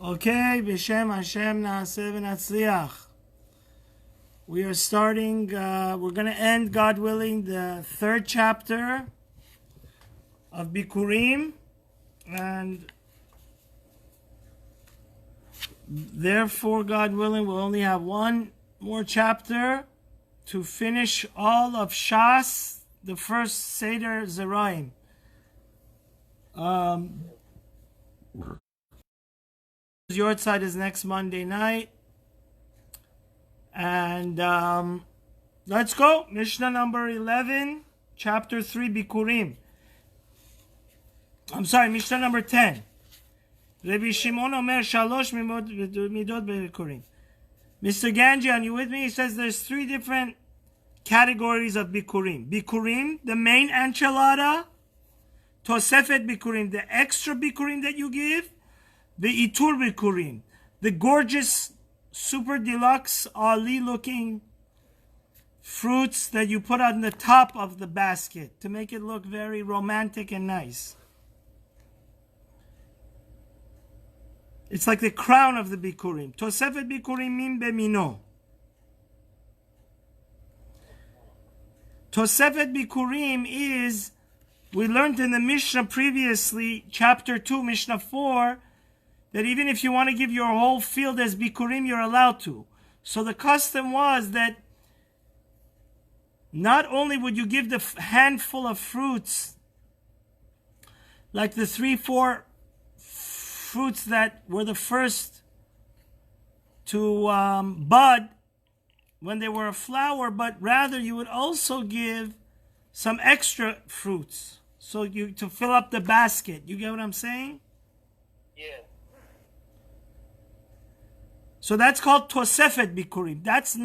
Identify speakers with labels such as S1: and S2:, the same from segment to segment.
S1: Okay, B'Shem Hashem Na'aseh V'Natzliach. We are starting, we're going to end, God willing, the third chapter of Bikkurim. And therefore, God willing, we'll only have one more chapter to finish all of Shas, the first Seder Zeraim. Your side is next Monday night. And let's go. Mishnah number 11, chapter 3, Bikkurim. I'm sorry, Mishnah number 10. Rabbi Shimon Omer Shalosh Midot Bikkurim. Mr. Ganji, are you with me? He says there's three different categories of Bikkurim. Bikkurim, the main enchilada. Tosefet Bikkurim, the extra Bikkurim that you give. The Itur Bikkurim, the gorgeous, super deluxe, Ali looking fruits that you put on the top of the basket to make it look very romantic and nice. It's like the crown of the Bikkurim. Tosefet Bikkurim min bemino. Tosefet Bikkurim is, we learned in the Mishnah previously, chapter 2, Mishnah 4, that even if you want to give your whole field as Bikkurim, you're allowed to. So the custom was that not only would you give the handful of fruits, like the 3-4 fruits that were the first to bud when they were a flower, but rather you would also give some extra fruits so you to fill up the basket. You get what I'm saying?
S2: Yeah.
S1: So that's called Tosefet Bikkurim. That's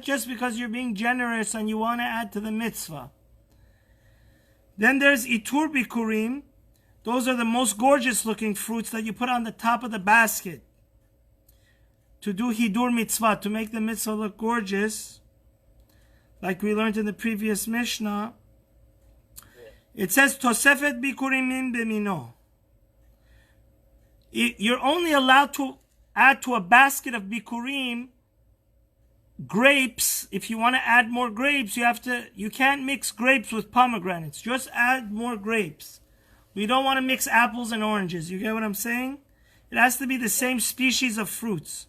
S1: just because you're being generous and you want to add to the mitzvah. Then there's Itur Bikkurim. Those are the most gorgeous looking fruits that you put on the top of the basket to do Hidur Mitzvah, to make the mitzvah look gorgeous. Like we learned in the previous Mishnah. It says Tosefet Bikkurim min bemino. You're only allowed to add to a basket of Bikkurim grapes. If you want to add more grapes, you can't mix grapes with pomegranates. Just add more grapes. We don't want to mix apples and oranges. You get what I'm saying? It has to be the same species of fruits.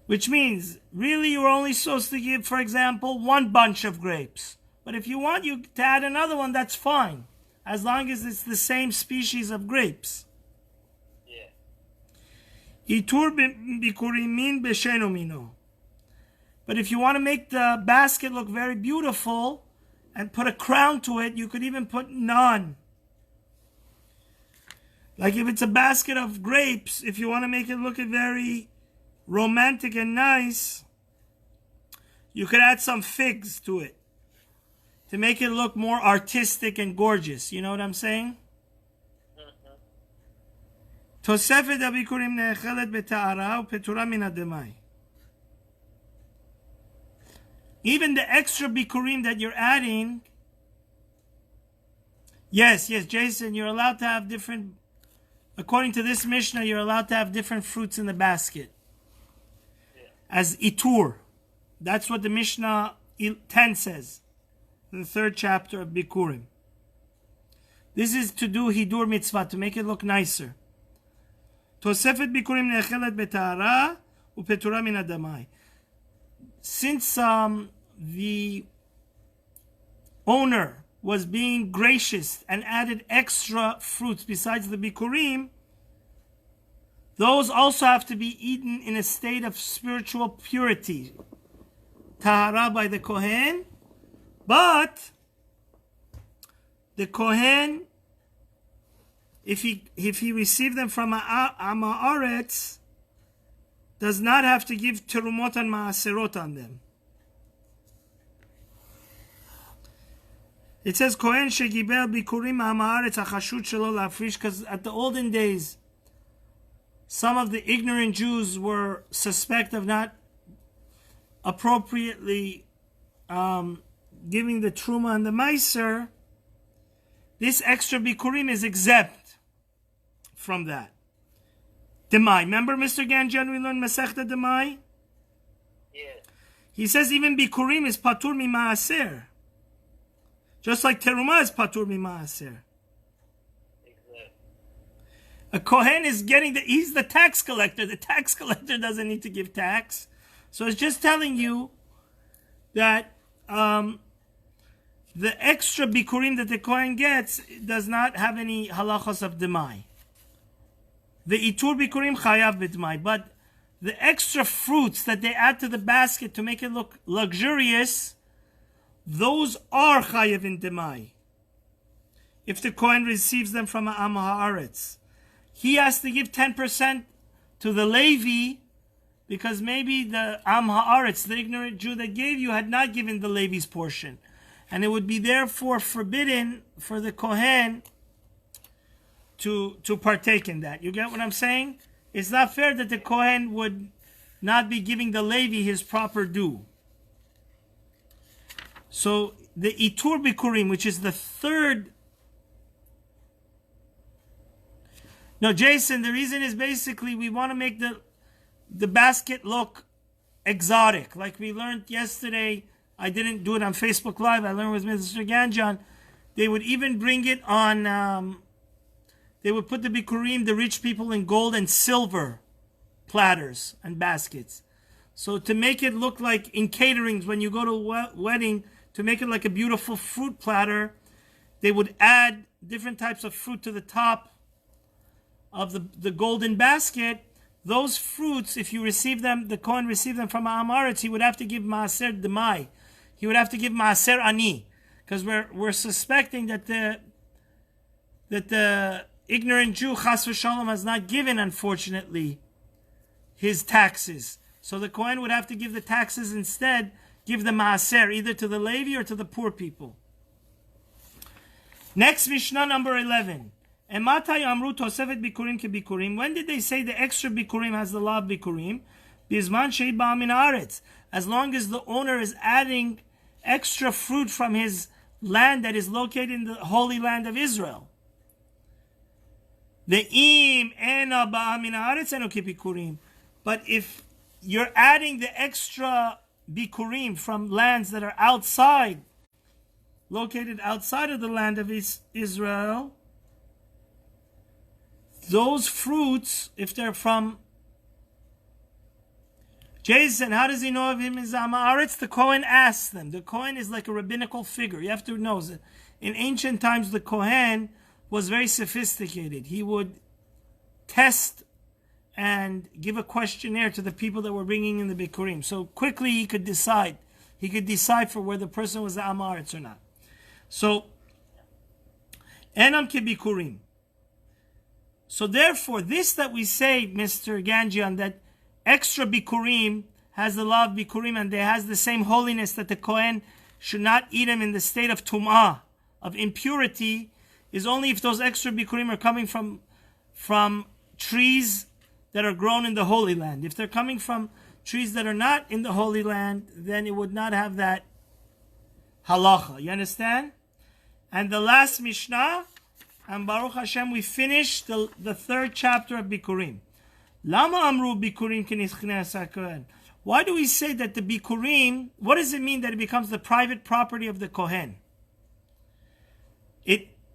S1: Which means, really, you're only supposed to give, for example, one bunch of grapes. But if you want to add another one, that's fine. As long as it's the same species of grapes. Itur Bikkurim min b'sheno mino. But if you want to make the basket look very beautiful and put a crown to it, you could even put none. Like if it's a basket of grapes, if you want to make it look very romantic and nice, you could add some figs to it to make it look more artistic and gorgeous. You know what I'm saying? Tosefet Bikkurim ne'echelet beta'ara u'petura min ademai. Even the extra Bikkurim that you're adding, yes, Jason, you're allowed to have different, according to this Mishnah, you're allowed to have different fruits in the basket. As Itur. That's what the Mishnah 10 says, in the third chapter of Bikkurim. This is to do Hidur Mitzvah, to make it look nicer. Tosefet Bikkurim ne'echelet beta'ara u'petura min adamai. Since the owner was being gracious and added extra fruits besides the Bikkurim, those also have to be eaten in a state of spiritual purity. Tahara by the Kohen, but the Kohen, if he received them from Ha'aretz, does not have to give terumot and maaserot on them. It says Kohen shegibel bikurim ha'aretz hachashut shelo lafrish, because at the olden days, some of the ignorant Jews were suspect of not appropriately giving the truma and the meiser. This extra bikurim is exempt from that. Demai. Remember, Mr. Ganjan, we learned Masechta Demai?
S2: Yeah.
S1: He says even Bikurim is patur mi maaser. Just like Terumah is patur mi maaser.
S2: Exactly.
S1: A Kohen is getting he's the tax collector. The tax collector doesn't need to give tax. So it's just telling you that the extra Bikurim that the Kohen gets does not have any halachos of Demai. The Itur Bikurim chayav b'Demai. But the extra fruits that they add to the basket to make it look luxurious, those are chayav in Demai. If the Kohen receives them from Am Haaretz, he has to give 10% to the Levi, because maybe the Am Haaretz, the ignorant Jew that gave you, had not given the Levi's portion. And it would be therefore forbidden for the Kohen to partake in that. You get what I'm saying? It's not fair that the Kohen would not be giving the Levi his proper due. So the Itur Bikurim, which is the third. No, Jason, the reason is basically we want to make the basket look exotic. Like we learned yesterday, I didn't do it on Facebook Live, I learned with Mr. Ganjan. They would even bring it on, they would put the Bikurim, the rich people, in gold and silver platters and baskets. So to make it look like in caterings, when you go to a wedding, to make it like a beautiful fruit platter, they would add different types of fruit to the top of the golden basket. Those fruits, if you receive them, the Kohen received them from Am Haaretz, he would have to give Maaser Demai. He would have to give Maaser Ani. Because we're suspecting that the ignorant Jew, Chas v'Shalom, has not given, unfortunately, his taxes. So the Kohen would have to give the taxes instead, give the Maaser, either to the Levi or to the poor people. Next, Mishnah number 11. When did they say the extra Bikurim has the law of Bikurim? As long as the owner is adding extra fruit from his land that is located in the Holy Land of Israel. But if you're adding the extra Bikurim from lands that are outside, located outside of the land of Israel, those fruits, if they're from Jason, how does he know of him as Am Haaretz? The Kohen asks them. The Kohen is like a rabbinical figure. You have to know that in ancient times the Kohen was very sophisticated. He would test and give a questionnaire to the people that were bringing in the Bikurim. So quickly he could decide. He could decipher whether the person was Am Haaretz or not. So, Enam ke Bikurim. So therefore, this that we say, Mr. Ganjian, that extra Bikurim has the law of Bikurim and they has the same holiness that the Kohen should not eat them in the state of Tum'ah, of impurity, is only if those extra Bikurim are coming from trees that are grown in the Holy Land. If they're coming from trees that are not in the Holy Land, then it would not have that halacha. You understand? And the last Mishnah, and Baruch Hashem, we finished the third chapter of Bikurim. Lama amru Bikurim k'nichnas haKohen. Why do we say that the Bikurim, what does it mean that it becomes the private property of the Kohen?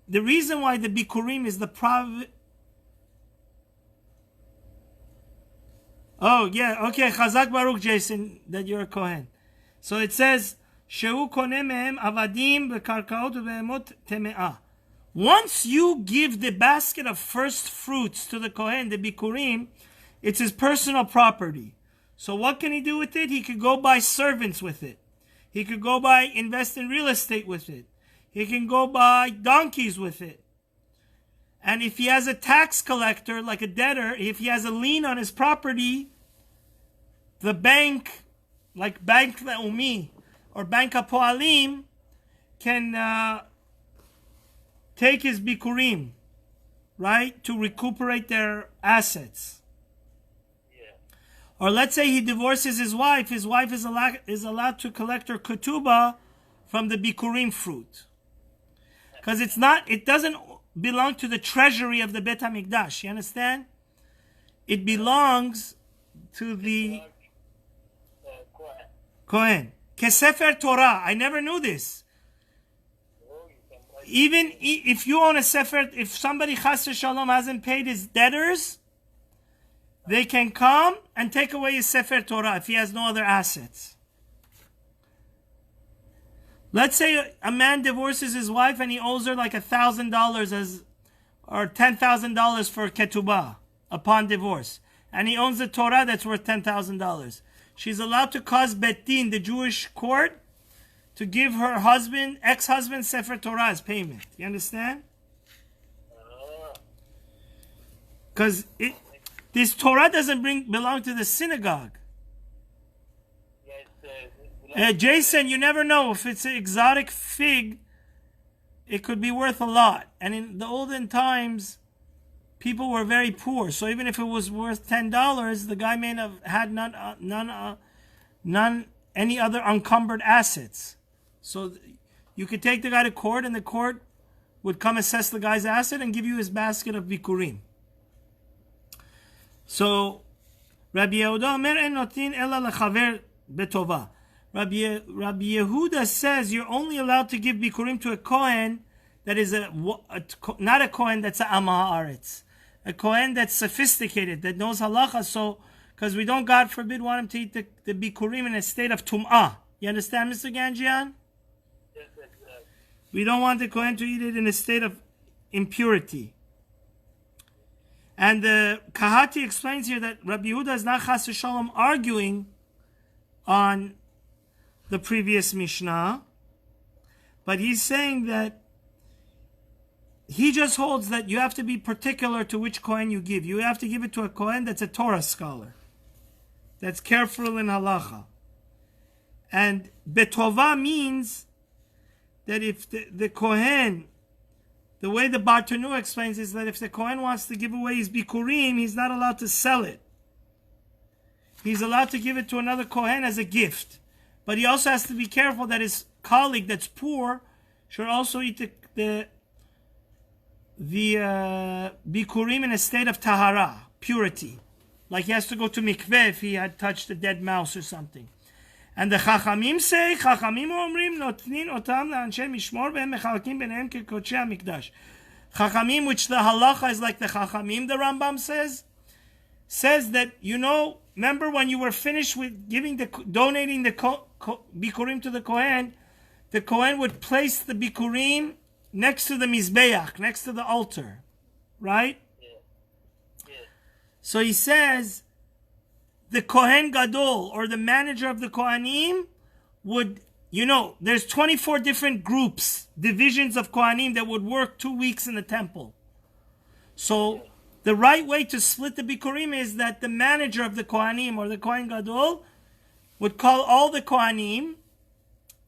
S1: The reason why the Bikurim is the private... Oh, yeah, okay, Chazak Baruch, Jason, that you're a Kohen. So it says, Shehu koneh mehem avadim v'karkaot v'behemot teme'ah. Once you give the basket of first fruits to the Kohen, the Bikurim, it's his personal property. So what can he do with it? He could go buy servants with it. He could go invest in real estate with it. He can go buy donkeys with it. And if he has a tax collector, like a debtor, if he has a lien on his property, the bank, like Bank Leumi or Bank HaPoalim, can take his Bikurim, right, to recuperate their assets.
S2: Yeah.
S1: Or let's say he divorces his wife is allowed to collect her ketubah from the Bikurim fruit. Because it doesn't belong to the treasury of the Bet HaMikdash. You understand? It belongs to the Kohen. Kesefer Torah. I never knew this. Even if you own a Sefer, if somebody Chas Shalom hasn't paid his debtors, they can come and take away his Sefer Torah if he has no other assets. Let's say a man divorces his wife and he owes her like $1,000 or $10,000 for ketubah upon divorce, and he owns the Torah that's worth $10,000. She's allowed to cause Bet Din, the Jewish court, to give her husband, ex-husband, Sefer Torah as payment. You understand? Because this Torah doesn't belong to the synagogue. Jason, you never know. If it's an exotic fig, it could be worth a lot. And in the olden times, people were very poor. So even if it was worth $10, the guy may have had none any other encumbered assets. So you could take the guy to court, and the court would come assess the guy's asset and give you his basket of bikurim. So Rabbi Yehuda Omer en notin ela lechaver betova. Rabbi Yehuda says you're only allowed to give bikurim to a Kohen that is not a Kohen that's a Am Haaretz, a Kohen that's sophisticated, that knows halacha. So, because we don't, God forbid, want him to eat the bikurim in a state of tum'ah. You understand, Mr. Ganjian?
S2: Yes, exactly.
S1: We don't want the Kohen to eat it in a state of impurity. And the Kahati explains here that Rabbi Yehuda is not Chas Shalom arguing on the previous Mishnah, but he's saying that he just holds that you have to be particular to which Kohen you give. You have to give it to a Kohen that's a Torah scholar, that's careful in halacha. And betova means that if the Kohen, the way the Bartanu explains is that if the Kohen wants to give away his bikurim, he's not allowed to sell it. He's allowed to give it to another Kohen as a gift. But he also has to be careful that his colleague that's poor should also eat the bikurim in a state of tahara, purity. Like he has to go to mikveh if he had touched a dead mouse or something. And the Chachamim say, Chachamim omrim notnin otam le'anshe mishmor ve'hem mechalakim b'nehem kekodshei hamikdash. Chachamim, which the halacha is like the Chachamim, the Rambam says that, remember when you were finished with donating the bikurim to the Kohen would place the bikurim next to the mizbeach, next to the altar, right?
S2: Yeah. Yeah.
S1: So he says, the Kohen Gadol, or the manager of the Kohanim, would, there's 24 different groups, divisions of Kohanim that would work 2 weeks in the temple. So the right way to split the bikurim is that the manager of the Kohanim, or the Kohen Gadol, would call all the Kohanim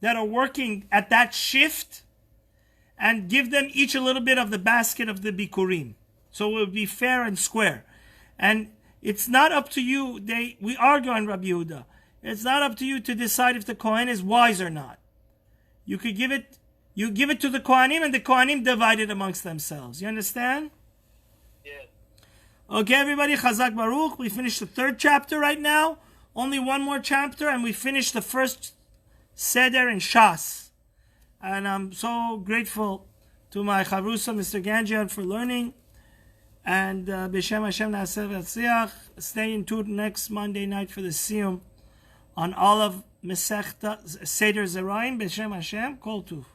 S1: that are working at that shift and give them each a little bit of the basket of the bikurim. So it would be fair and square. And it's not up to you. We argue on Rabbi Yehuda. It's not up to you to decide if the Kohen is wise or not. You give it to the Kohanim, and the Kohanim divide it amongst themselves. You understand?
S2: Yeah.
S1: Okay, everybody, Chazak Baruch. We finished the 3rd chapter right now. Only one more chapter, and we finished the first Seder in Shas. And I'm so grateful to my Chavrusa, Mr. Ganjian, for learning. And B'Shem Hashem Na'aseh V'Tzliach. Stay in tuned next Monday night for the Siyum on all of Masechta Seder Zerayim. B'Shem Hashem. Kol Tuv.